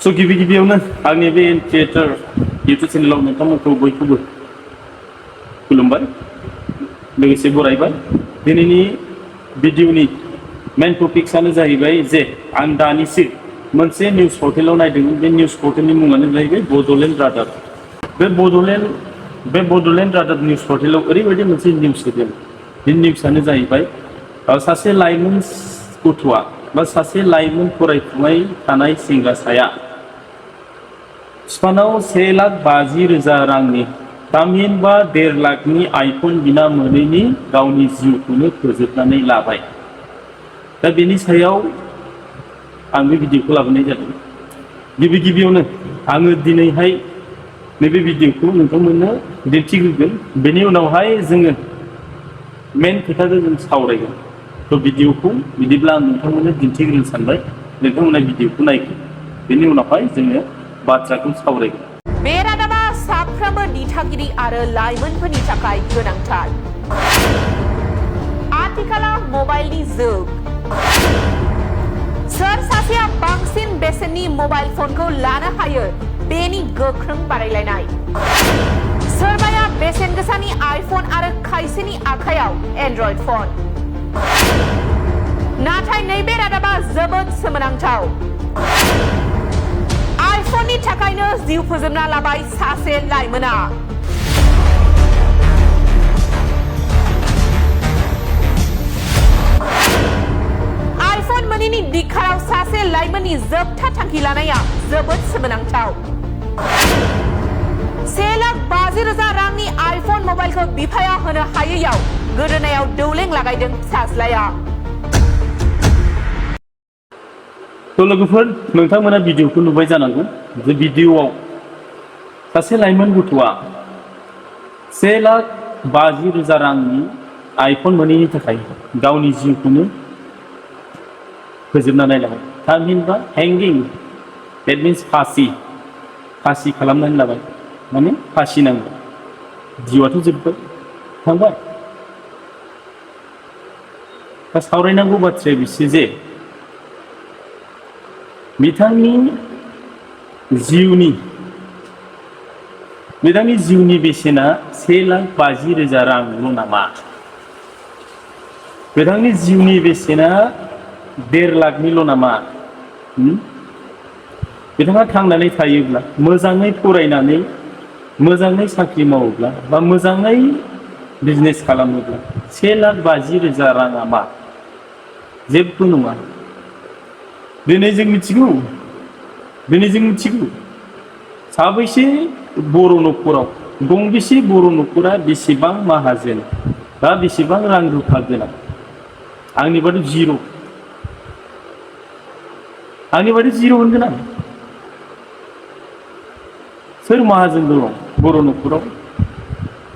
स' गिबियावनो आंनि बे थियेटार इउटुब चेनेलाव नोंथांमोनखौ बयखौबो खुलुमबाय लोगोसे बरायबाय। दिनैनि भिडिअनि मेन टपिक्सआनो जाहैबाय जे आं दानिसो मोनसे निउस पर्टेलाव नायदोंमोन। बे निउस पर्टेलनि मुङानो जाहैबाय बड'लेण्ड रादाब। बे बड'लेण्ड रादाब निउस पर्टेलाव ओरैबायदि मोनसे निउस होदों। बे निउसआनो जाहैबाय सासे लाइमोन गथ'आ बा सासे लाइमोन फरायफुबाय थानाय सेंग्रासाया बिफानाव 1,50,000 रांनि थामहिनबा 1.5 लाखनि आइफन बिना मोनैनि गावनि जिउखौनो फोजोबनानै लाबाय। दा बेनि सायाव आं बे भिडिअखौ लाबोनाय जादों। गिबियावनो आङो दिनैहाय नैबे भिडिअखौ नोंथांमोननो दिन्थिग्रोगोन। बेनि उनावहाय जोङो मेन खोथाखौ जों सावरायगोन। थ' भिडिअखौ बिदिब्ला आं नोंथांमोननो दिन्थिग्रोनो सानबाय। नोंथांमोना भिडिअखौ नायगोन। बेनि उनावहाय जोङो बाथ्राखौ सावरायगोन। बे रादाबा साफ्रोमबो दिथागिरि आरो लाइमोनफोरनि थाखाय गोनांथार। आथिखालाव मबाइलनि जुग। सोर सासेया बांसिन बेसेननि मबाइल फनखौ लानो हायो बेनि गोख्रों बादायलायनाय। सोरबाया बेसेन गोसानि आइफन आरो खायसेनि आखायाव एन्ड्रइड फन। नाथाय नैबे रादाबा जोबोद सोमोनांथाव। आइफननि थाखायनो जिउ फोजोबना लाबाय सासे लाइमोना। आइफन मोनैनि दिखाराव सासे लाइमोननि जोबथा थांखि लानाया जोबोद सोमोनांथाव। 1,50,000 रांनि आइफन मबाइलखौ बिफाया होनो हायैयाव गोदोनायाव दौलें लागायदों फिसाज्लाया। थ' लोगोफोर, नोंथांमोना भिडिअखौ नुबाय जानांगौ। जे भिडिअआव सासे लाइमोन गथ'आ 1,50,000 रांनि आइफन मोनैनि थाखाय गावनि जिउखौनो फोजोबनानै लाबाय। थामहिनबा हेंगिं, देट मिन्स फासि खालामनानै लाबाय। माने फासि नांगौ। जिउआथ' जोब्बाय, थांबाय। दा सावरायनांगौ बाथ्राया बिसो जे बिथांनि जिउनि बेसेना 1,50,000 रांल' नामा? बिथांनि जिउनि बेसेना 1.5 लाखनिल' नामा? बिथाङा थांनानै थायोब्ला, मोजाङै फरायनानै, मोजाङै साख्रि मावोब्ला बा मोजाङै बिजनेस खालामोब्ला 1,50,000 राङा मा? जेबो नङा। दिनै जों मिथिगौ साबैसे बर' न'खराव, गंबेसे बर' न'खरा बेसेबां माहाजोन बा बेसेबां रां रुफा गोनां? आंनि बादि जिर' होनगोन आं। सोर माहाजोन दङ बर' न'खराव?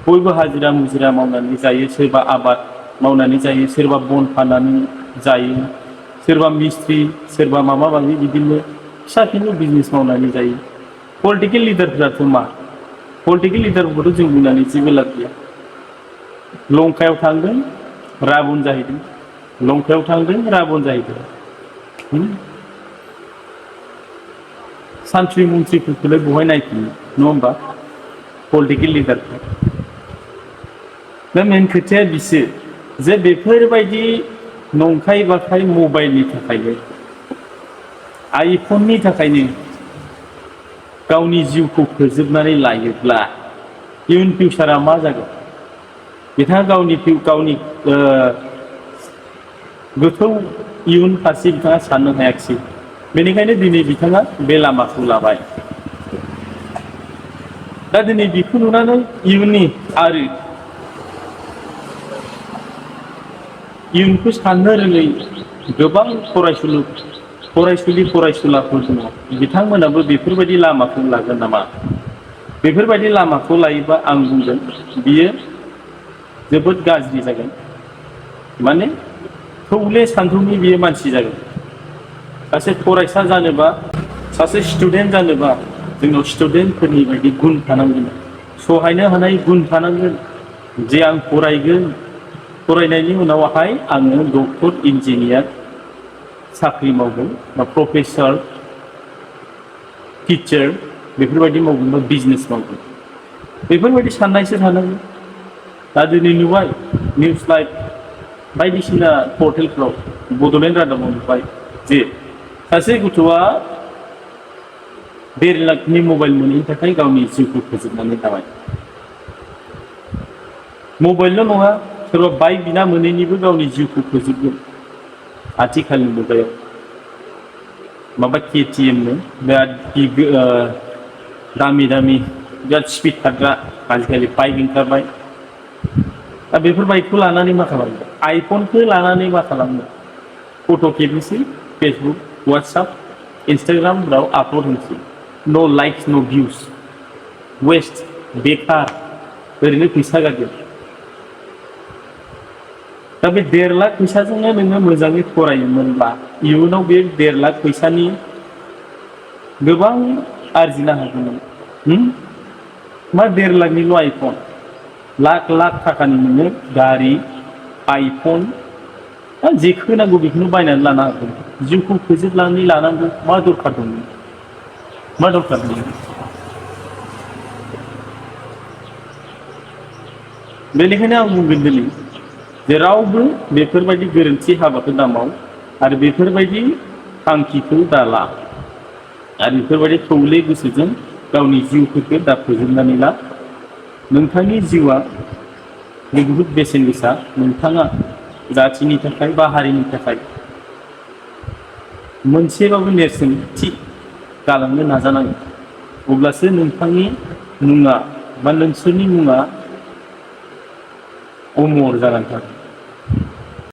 बयबो हाजिरा मुजिरा मावनानै जायो। सोरबा आबाद मावनानै जायो, सोरबा बन फाननानै जायो, सोरबा मिस्ट्रि, सोरबा माबा माबि बिदिनो फिसा फिनला बिजनेस मावनानै जायो। पलिटिकेल लिडारफ्राथ' मा? पलिटिकेल लिडारफोरखौथ' जों बुंनानै जेबो लाब गैया। लंकायाव थांदों, राबन जाहैदों। लंकायाव थांदों, राबन जाहैदों। सान्थ्रि मन्थ्रिफोरखौलाय बहाय नायफिनो, नङा होमबा? पलिटिकेल लिडारफोर। दा मेन खोथाया बिसो जे बेफोरबायदि नंखाय बाखाय मबाइलनि थाखायनो, आइफननि थाखायनो गावनि जिउखौ फोजोबनानै लायोब्ला इयुन फिउचारा मा जागोन? बिथाङा गावनि गोथौ इयुन फारसे बिथाङा साननो हायाखिसै। बेनिखायनो दिनै बिथाङा बे लामाखौ लाबाय। दा दिनै बेखौ नुनानै इयुनखौ साननो रोङै गोबां फरायसुलाफोर दङ। बिथांमोनाबो बेफोरबायदि लामाखौ लागोन नामा? बेफोरबायदि लामाखौ लायोबा आं बुंगोन बियो जोबोद गाज्रि जागोन। माने थौले सानथौनि बियो मानसि जागोन। सासे फरायसा जानोबा, सासे स्टुडेन्ट जानोबा जोंनाव स्टुडेन्टफोरनि बायदि गुन थानांगोन, सहायनो हानाय गुन थानांगोन। जे आं फरायगोन, फरायनायनि उनावहाय आङो डक्टर, इन्जिनियार साख्रि मावगोन बा प्रफेसर टिचार बेफोरबायदि मावगोन बा बिजनेस मावगोन बेफोरबायदि साननायसो थानांगौ। दा दिनै नुबाय निउस लाइभ बायदिसिना पर्टेलफ्राव बड'लेण्ड रादाबाव नुबाय जे सासे गथ'आ 1.5 लाखनि मबाइल मोनैनि थाखाय गावनि जिउखौ फोजोबनानै लाबाय। मबाइलल' नङा सोरबा बाइक बिना मोनैनिबो गावनि जिउखौ फोजोबगोन आथिखालनि मुगायाव। माबा KTM बिराद दामि बिराद स्पिड खारग्रा आजिखालि बाइक ओंखारबाय। दा बेफोर बाइकखौ लानानै मा खालामनो? आइफनखौ लानानै मा खालामनो? फट' खेबनोसै फेसबुक वाट्सएप इन्सटाग्रामफ्राव आपल'ड होनोसै। न' लाइक्स न' भिउस वेस्ट बेकार ओरैनो फैसा गारगोन। दा बे 1.5 लाख फैसाजोंनो नोङो मोजाङै फरायोमोनब्ला इयुनाव बे 1.5 लाख फैसानि गोबां आरजिनो हागौमोन। मा 1.5 लाखनिल' आइफन लाख थाखानि नोङो गारि आइफन जेखौ नांगौ बेखौनो बायनानै लानो हागौ। जिउखौ फोजोबनानै लानांगौ मा दरखार दं? मा दरखार दं? बेनिखायनो आं बुंगोन दिनै जे रावबो बेफोरबायदि गोरोन्थि हाबाखौ दामाव आरो बेफोरबायदि थांखिखौ दाला आरो बेफोरबायदि थौले गोसोजों गावनि जिउफोरखौ दा फोजोबनानै ला। नोंथांनि जिउआ बहुद बेसेन गोसा। नोंथाङा जाथिनि थाखाय बा हारिनि थाखाय मोनसेबाबो नेरसोनथि गालांनो नाजानांगोन। अब्लासो नोंथांनि मुङा बा नोंसोरनि मुङा अमर जानानै थागोन।